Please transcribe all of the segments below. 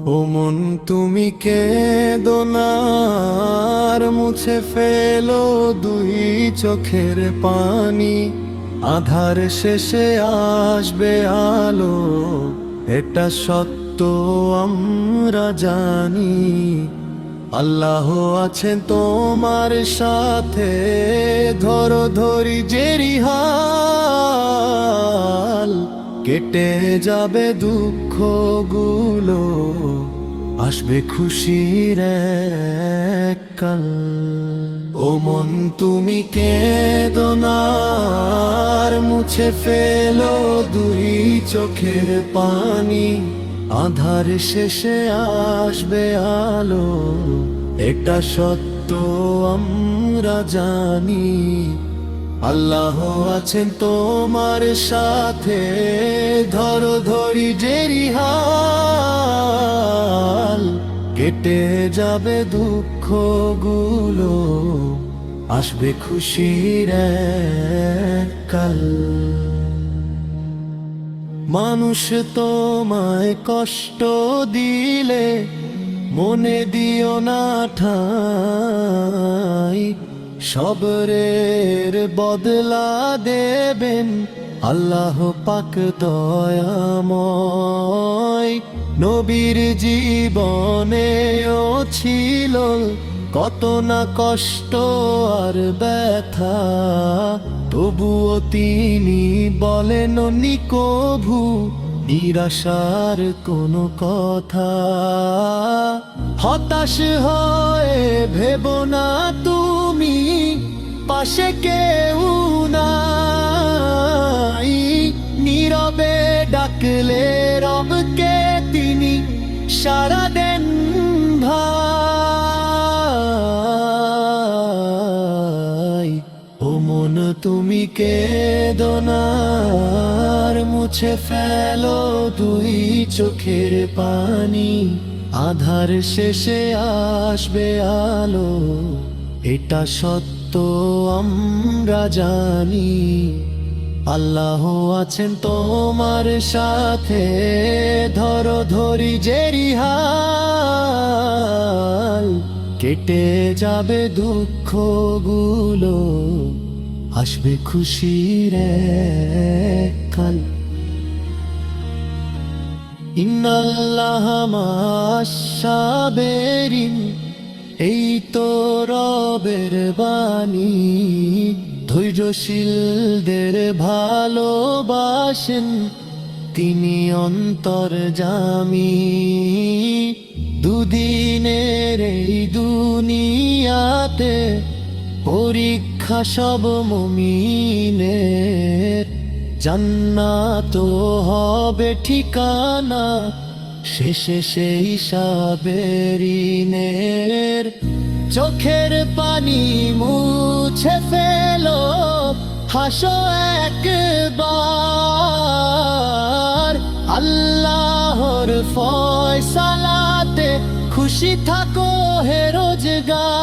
ও মন তুমি কেঁদো না আর মুছে ফেলো দুই চোখের পানি। আধার শেষে আসবে আলো, এটা সত্য আমরা জানি। আল্লাহ আছেন তোমার সাথে, ধরো ধৈর্যের হাল। কেটে যাবে দুঃখ গুলো, আসবে খুশির এক কাল। ও মন তুমি কেঁদো না আর মুছে ফেলো দুই চোখের পানি। আধার শেষে আসবে আলো, এটা সত্য আমরা জানি। আল্লাহ আছেন তোমার সাথে, ধরো ধৈর্যের হাল। কেটে যাবে দুঃখ গুলো, আসবে খুশির এক কাল। মানুষ তোমায় কষ্ট দিলে মনে দিও না ঠাই। সবরের বদলা দেবেন আল্লাহ পাক দয়াময়। নবীর জীবনেও ছিল কত না কষ্ট আর ব্যথা, তবুও তিনি বলেননি কভু নিরাশার কোনো কথা। হতাশ হয়ে ভেবো না তুমি, পাশে কেউ নাই। নীরবে ডাকলে রবকে তিনি সাড়া দেন ভাই। ও মন তুমি কেঁদো না আর মুছে ফেলো দুই চোখের পানি। আধার শেষে আসবে আলো, এটা সত্য আমরা জানি। আল্লাহ আছেন তোমার সাথে, ধরো ধৈর্যের হাল। কেটে যাবে দুঃখ গুলো, আসবে খুশির এক কাল। ইন্নাল্লাহ মা'আস-সাবিরিন, এই তো রবের বাণী। ধৈর্যশীলদের ভালোবাসেন তিনি অন্তর্যামী। দুদিনের এই দুনিয়াতে পরীক্ষা সব মুমিনের। জান্নাত হবে ঠিকানা শেষে সেই সাবেরিনের। চোখের পানি মুছে ফেলো, হাসো একবার। আল্লাহর ফয়সালাতে খুশি থাকো হে রোজগার।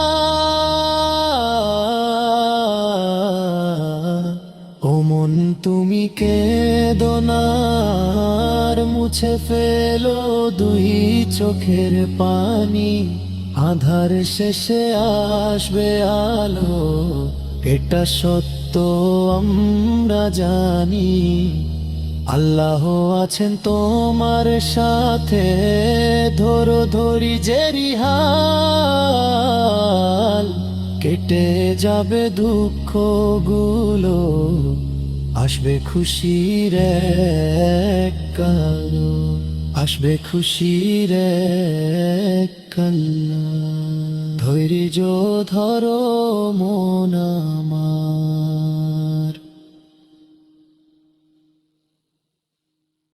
ও মন তুমি কেঁদো না আর মুছে ফেলো দুই চোখের পানি। আধার শেষে আসবে আলো, এটা সত্য আমরা জানি। আল্লাহ আছেন তোমার সাথে, ধরো ধৈর্যের হাল। কেটে যাবে দুঃখ গুলো, আসবে খুশির এক কাল। আসবে খুশির এক কাল। ধৈর্য ধরো মোনা।